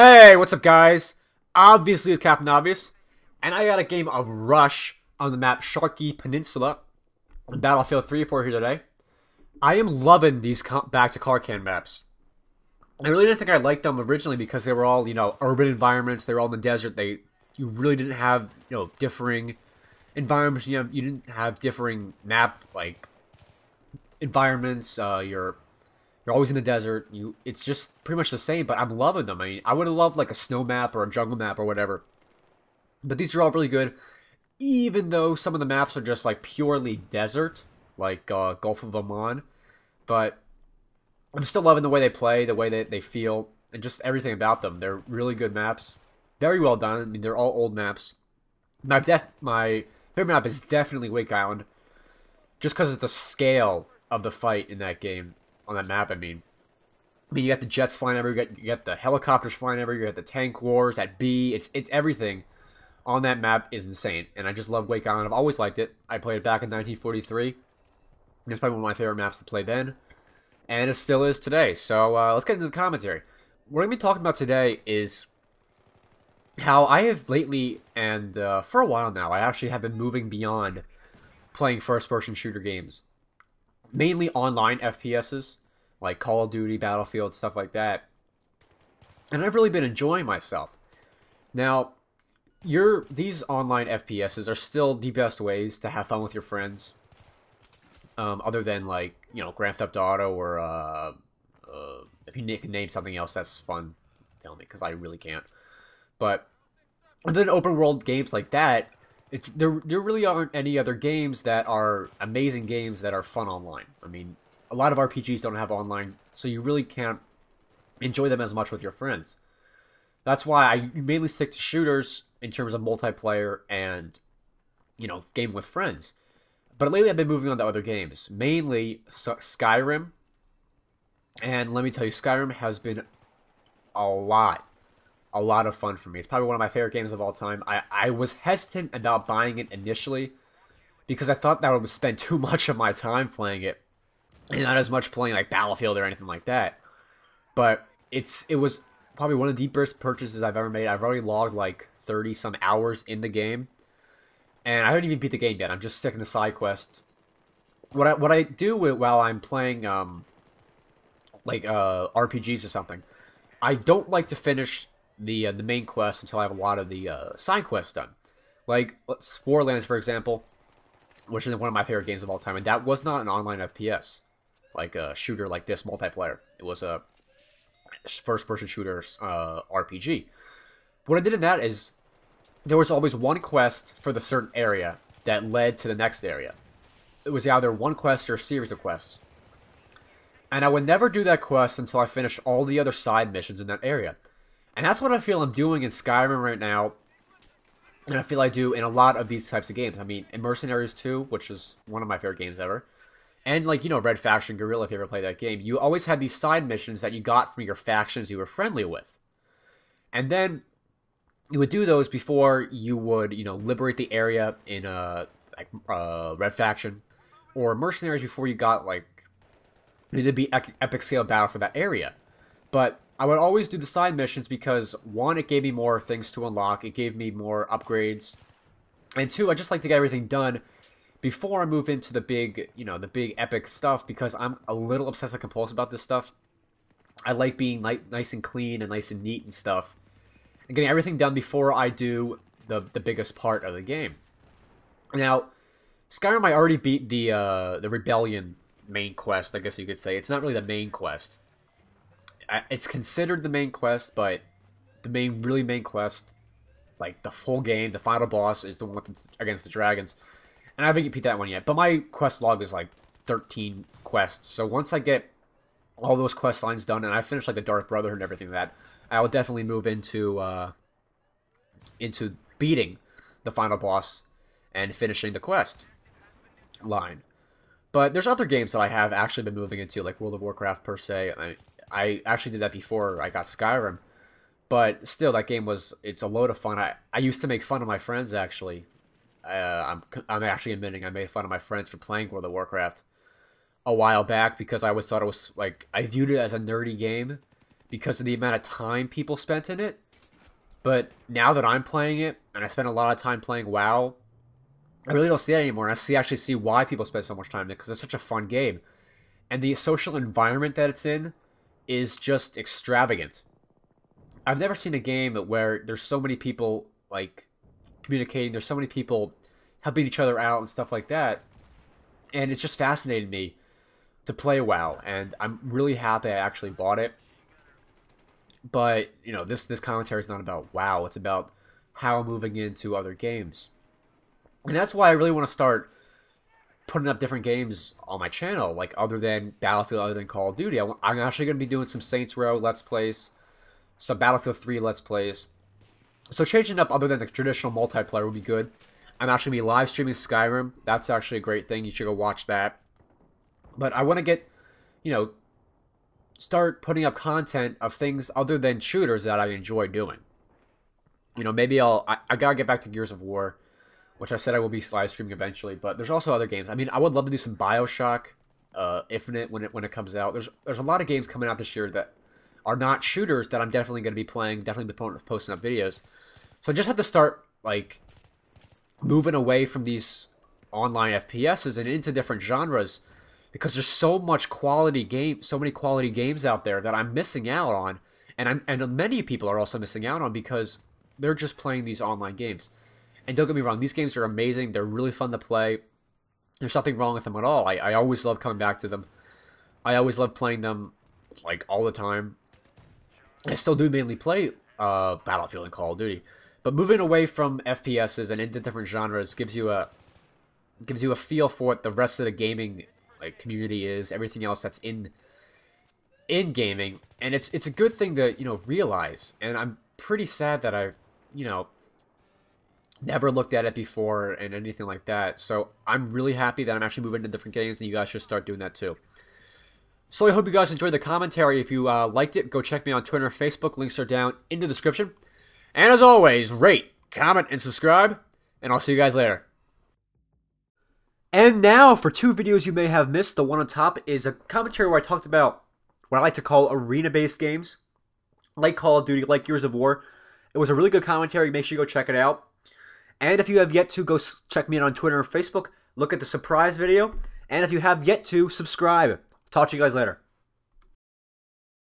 Hey, what's up, guys? Obviously, it's Captain Obvious, and I got a game of Rush on the map Sharky Peninsula on Battlefield 3 for here today. I am loving these back to Karkan maps. I really didn't think I liked them originally because they were all, urban environments. They were all in the desert. You really didn't have, differing environments. You didn't have differing map environments. You're always in the desert. It's just pretty much the same, but I'm loving them. I mean, I would have loved like a snow map or a jungle map or whatever. But these are all really good, even though some of the maps are just like purely desert, like Gulf of Oman. But I'm still loving the way they play, the way they feel, and just everything about them. They're really good maps. Very well done. I mean, they're all old maps. My favorite map is definitely Wake Island, just because of the scale of the fight in that game. On that map, I mean, you got the jets flying everywhere, you got the helicopters flying everywhere, you got the tank wars at B. It's everything on that map is insane, and I just love Wake Island. I've always liked it. I played it back in 1943. It's probably one of my favorite maps to play then, and it still is today. So let's get into the commentary. What I'm going to be talking about today is how I have lately, and for a while now, I actually have been moving beyond playing first-person shooter games. Mainly online FPSs, like Call of Duty, Battlefield, stuff like that. And I've really been enjoying myself. Now, these online FPSs are still the best ways to have fun with your friends. Other than, like, Grand Theft Auto or, if you can name something else that's fun, tell me, because I really can't. But, other than open world games like that, there really aren't any other games that are amazing games that are fun online. I mean, a lot of RPGs don't have online, so you really can't enjoy them as much with your friends. That's why I mainly stick to shooters in terms of multiplayer and, game with friends. But lately I've been moving on to other games, mainly Skyrim. And let me tell you, Skyrim has been a lot of fun for me. It's probably one of my favorite games of all time. I was hesitant about buying it initially because I thought that I would spend too much of my time playing it and not as much playing like Battlefield or anything like that. But it was probably one of the deepest purchases I've ever made. I've already logged like 30 some hours in the game, and I haven't even beat the game yet. I'm just sticking to side quests. What I do while I'm playing RPGs or something, I don't like to finish the main quest until I have a lot of the side quests done. Like Borderlands, for example, which is one of my favorite games of all time, and that was not an online FPS, like a shooter like this, multiplayer. It was a first-person shooter RPG. What I did in that is there was always one quest for the certain area that led to the next area. It was either one quest or a series of quests. And I would never do that quest until I finished all the other side missions in that area. And that's what I feel I'm doing in Skyrim right now, and I feel I do in a lot of these types of games. I mean, in Mercenaries 2, which is one of my favorite games ever, and like, Red Faction Guerrilla, if you ever played that game, you always had these side missions that you got from your factions you were friendly with. And then you would do those before you would, liberate the area in Red Faction, or Mercenaries before you got, like, it'd be epic scale battle for that area. But I would always do the side missions because, one, it gave me more things to unlock, it gave me more upgrades, and two, I just like to get everything done before I move into the big, the big epic stuff, because I'm a little obsessive compulsive about this stuff. I like being nice and clean and nice and neat and stuff, and getting everything done before I do the biggest part of the game. Now, Skyrim, I already beat the Rebellion main quest, I guess you could say. It's not really the main quest. It's considered the main quest, but the really main quest, like the full game, the final boss, is the one against the dragons. And I haven't beat that one yet, but my quest log is like 13 quests. So once I get all those quest lines done, and I finish like the Dark Brotherhood and everything like that, I will definitely move into beating the final boss and finishing the quest line. But there's other games that I have actually been moving into, like World of Warcraft per se. I actually did that before I got Skyrim, but still, that game it's a load of fun. I used to make fun of my friends, actually. I'm actually admitting I made fun of my friends for playing World of Warcraft a while back because I always thought it was, like, I viewed it as a nerdy game, because of the amount of time people spent in it. But now that I'm playing it, and I spend a lot of time playing WoW, I really don't see that anymore. And actually see why people spend so much time in it, because it's such a fun game. And the social environment that it's in is just extravagant. I've never seen a game where there's so many people, like, communicating. There's so many people helping each other out and stuff like that. And it's just fascinated me to play WoW. And I'm really happy I actually bought it. But, you know, this commentary is not about WoW. It's about how I'm moving into other games. And that's why I really want to start putting up different games on my channel, like other than Battlefield, other than Call of Duty. I'm actually going to be doing some Saints Row Let's Plays, some Battlefield 3 Let's Plays. So changing up other than the traditional multiplayer would be good. I'm actually going to be live streaming Skyrim. That's actually a great thing. You should go watch that. But I want to get, you know, start putting up content of things other than shooters that I enjoy doing. You know, maybe I gotta get back to Gears of War, which I said I will be live streaming eventually. But there's also other games. I mean, I would love to do some BioShock Infinite when it comes out. There's a lot of games coming out this year that are not shooters that I'm definitely going to be playing. Definitely be posting up videos. So I just have to start like moving away from these online FPSs and into different genres, because there's so many quality games out there that I'm missing out on, and many people are also missing out on because they're just playing these online games. And don't get me wrong, these games are amazing. They're really fun to play. There's nothing wrong with them at all. I always love coming back to them. I always love playing them, like, all the time. I still do mainly play Battlefield and Call of Duty, but moving away from FPSs and into different genres gives you a feel for what the rest of the gaming community is, everything else that's in gaming, and it's a good thing to, you know, realize. And I'm pretty sad that I've, you know, never looked at it before and anything like that. So I'm really happy that I'm actually moving into different games, and you guys should start doing that too. So I hope you guys enjoyed the commentary. If you liked it, go check me on Twitter and Facebook. Links are down in the description. And as always, rate, comment, and subscribe, and I'll see you guys later. And now, for two videos you may have missed, the one on top is a commentary where I talked about what I like to call arena-based games, like Call of Duty, like Gears of War. It was a really good commentary. Make sure you go check it out. And if you have yet to, go check me out on Twitter and Facebook. Look at the surprise video. And if you have yet to, subscribe. Talk to you guys later.